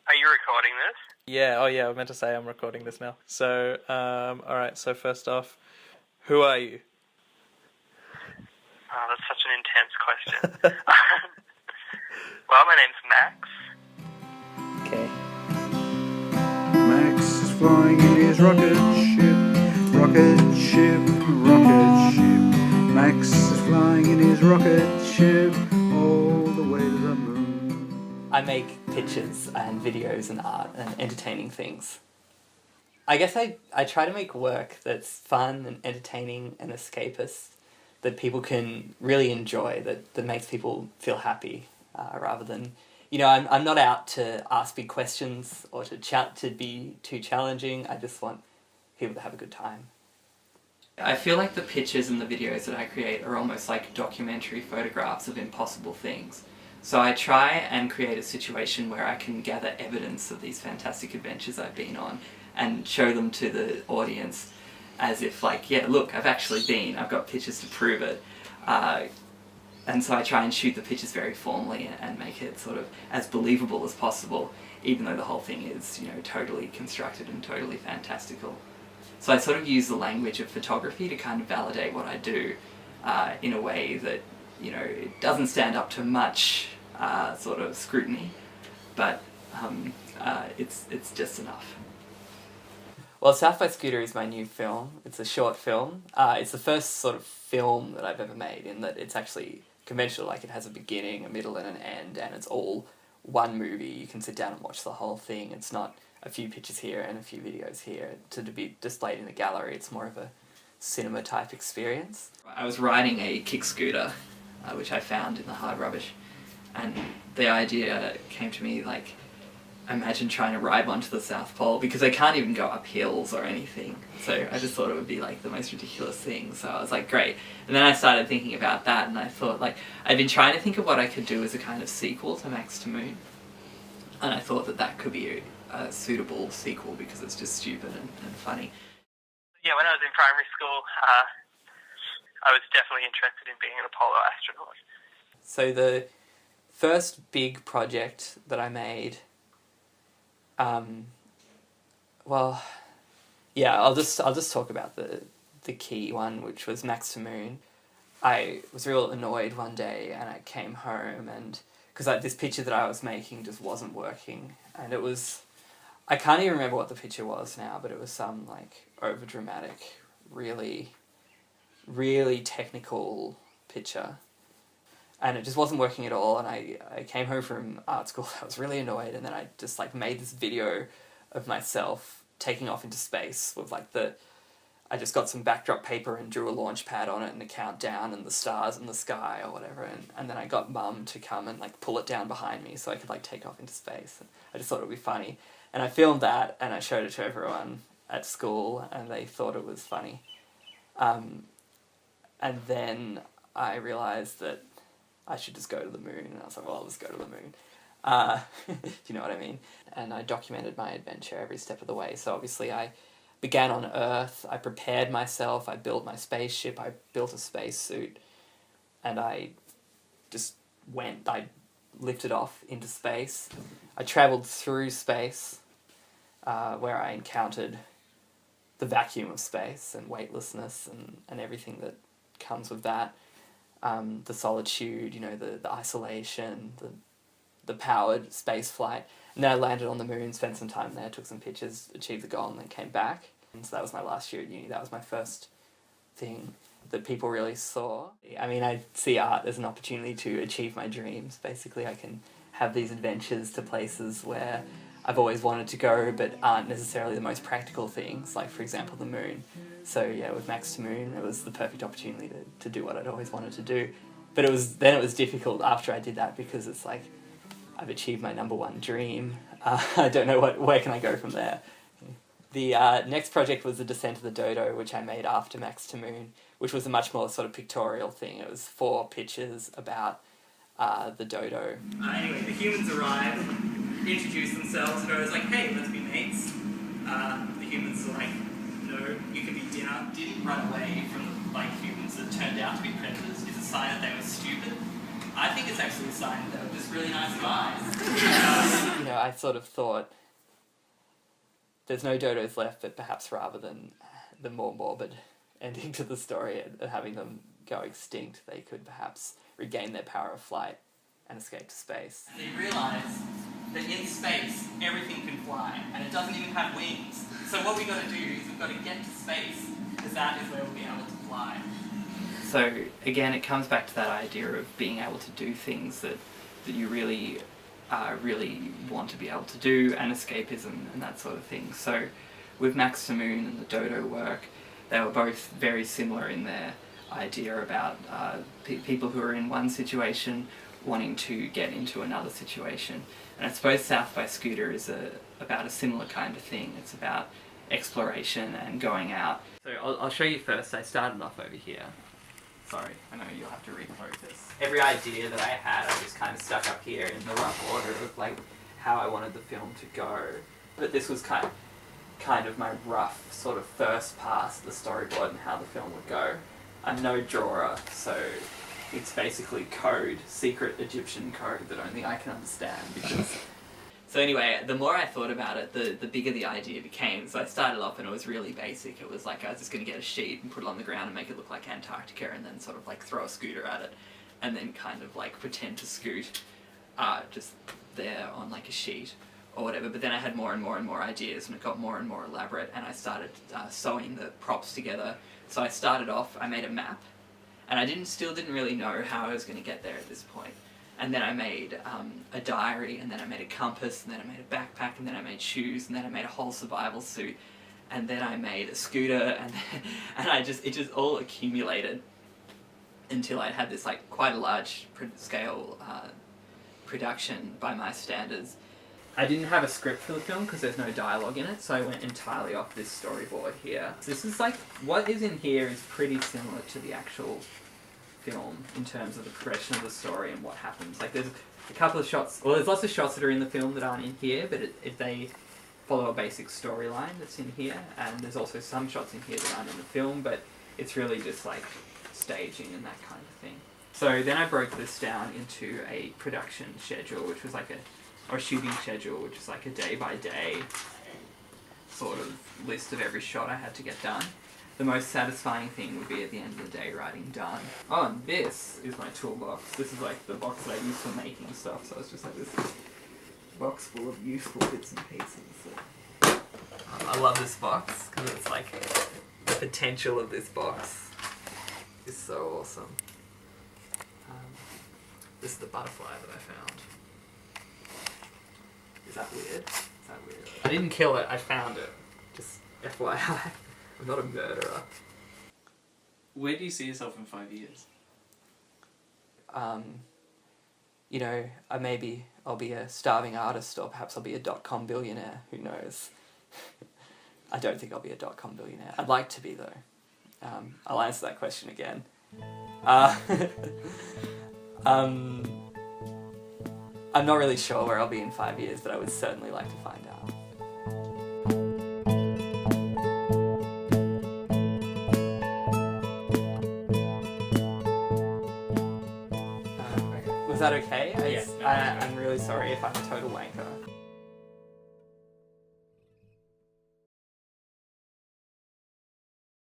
Are you recording this? Yeah, oh yeah, I meant to say I'm recording this now. So, alright, so first off, who are you? Oh, that's such an intense question. Well, my name's Max. Okay. Max is flying in his rocket ship, rocket ship, rocket ship. Max is flying in his rocket ship all the way to the moon. I make pictures and videos and art and entertaining things. I guess I try to make work that's fun and entertaining and escapist, that people can really enjoy, that makes people feel happy, rather than, I'm not out to ask big questions or to be too challenging. I just want people to have a good time. I feel like the pictures and the videos that I create are almost like documentary photographs of impossible things. So I try and create a situation where I can gather evidence of these fantastic adventures I've been on and show them to the audience as if like, yeah, look, I've got pictures to prove it. And so I try and shoot the pictures very formally and make it sort of as believable as possible, even though the whole thing is, totally constructed and totally fantastical. So I sort of use the language of photography to kind of validate what I do in a way that, it doesn't stand up to much sort of scrutiny, but it's just enough. Well, South by Scooter is my new film. It's a short film. It's the first sort of film that I've ever made in that it's actually conventional, like it has a beginning, a middle and an end, and it's all one movie. You can sit down and watch the whole thing. It's not a few pictures here and a few videos here to be displayed in a gallery. It's more of a cinema type experience. I was riding a kick scooter, which I found in the hard rubbish, and the idea came to me like, imagine trying to ride one to the South Pole, because they can't even go up hills or anything. So I just thought it would be like the most ridiculous thing. So I was like, great. And then I started thinking about that, and I thought like, I'd been trying to think of what I could do as a kind of sequel to Max to Moon. And I thought that could be a suitable sequel because it's just stupid and funny. Yeah, when I was in primary school, I was definitely interested in being an Apollo astronaut. So the first big project that I made, I'll just talk about the key one, which was Max to Moon. I was real annoyed one day, and I came home, and because this picture that I was making just wasn't working, and it was, I can't even remember what the picture was now, but it was some like over dramatic, really, really technical picture. And it just wasn't working at all, and I came home from art school, I was really annoyed, and then I just like made this video of myself taking off into space with like I just got some backdrop paper and drew a launch pad on it and a countdown and the stars in the sky or whatever, and then I got Mum to come and like pull it down behind me so I could like take off into space. And I just thought it would be funny. And I filmed that and I showed it to everyone at school and they thought it was funny. And then I realised that I should just go to the moon, and I was like, well, I'll just go to the moon. Do you know what I mean? And I documented my adventure every step of the way. So obviously I began on Earth, I prepared myself, I built my spaceship, I built a spacesuit, and I just I lifted off into space. I travelled through space, where I encountered the vacuum of space and weightlessness and everything that comes with that. The solitude, the isolation, the powered space flight. And then I landed on the moon, spent some time there, took some pictures, achieved the goal, and then came back. And so that was my last year at uni. That was my first thing that people really saw. I mean, I see art as an opportunity to achieve my dreams. Basically, I can have these adventures to places where I've always wanted to go, but aren't necessarily the most practical things, like, for example, the moon. So, yeah, with Max to Moon, it was the perfect opportunity to do what I'd always wanted to do. But it was difficult after I did that, because it's like, I've achieved my number one dream. I don't know where can I go from there. The next project was The Descent of the Dodo, which I made after Max to Moon, which was a much more sort of pictorial thing. It was 4 pictures about the dodo. Anyway, the humans arrive, introduce themselves, the dodo's like, hey, let's be mates. The humans are like, no, you can be dinner. Didn't run away from humans that turned out to be predators is a sign that they were stupid. I think it's actually a sign that they were just really nice guys. I sort of thought there's no dodos left, but perhaps rather than the more morbid ending to the story and having them go extinct, they could perhaps regain their power of flight and escape to space. They realise that in space, everything can fly, and it doesn't even have wings. So what we've got to do is we've got to get to space, because that is where we'll be able to fly. So again, it comes back to that idea of being able to do things that you really want to be able to do, and escapism and that sort of thing. So with Max to Moon and the Dodo work, they were both very similar in their idea about people who are in one situation wanting to get into another situation. And I suppose South by Scooter is about a similar kind of thing. It's about exploration and going out. So I'll show you first. I started off over here. Sorry, I know you'll have to refocus. Every idea that I had, I just kind of stuck up here in the rough order of like how I wanted the film to go. But this was kind of my rough sort of first pass at the storyboard and how the film would go. I'm no drawer, so it's basically code, secret Egyptian code that only I can understand because... So anyway, the more I thought about it, the bigger the idea became. So I started off and it was really basic. It was like I was just going to get a sheet and put it on the ground and make it look like Antarctica and then sort of like throw a scooter at it and then kind of like pretend to scoot just there on like a sheet or whatever. But then I had more and more and more ideas and it got more and more elaborate and I started sewing the props together. So I started off, I made a map and I still didn't really know how I was going to get there at this point. And then I made a diary, and then I made a compass, and then I made a backpack, and then I made shoes, and then I made a whole survival suit, and then I made a scooter, and it just all accumulated until I had this like quite a large scale production by my standards. I didn't have a script for the film because there's no dialogue in it, so I went entirely off this storyboard here. This is like, what is in here is pretty similar to the actual film in terms of the progression of the story and what happens. Like there's a couple of shots, well there's lots of shots that are in the film that aren't in here, but they follow a basic storyline that's in here, and there's also some shots in here that aren't in the film, but it's really just like staging and that kind of thing. So then I broke this down into a production schedule, which was like or shooting schedule, which is like a day-by-day sort of list of every shot I had to get done. The most satisfying thing would be at the end of the day writing done. Oh, and this is my toolbox. This is like the box that I use for making stuff, so it's just like this box full of useful bits and pieces. I love this box because it's like the potential of this box is so awesome. This is the butterfly that I found. Is that weird? I didn't kill it, I found it. Just FYI. I'm not a murderer. Where do you see yourself in 5 years? You know, I'll be a starving artist, or perhaps I'll be a .com billionaire. Who knows? I don't think I'll be a .com billionaire. I'd like to be though. I'll answer that question again. I'm not really sure where I'll be in 5 years, but I would certainly like to find out. Was that okay? Yeah. I'm really sorry if I'm a total wanker.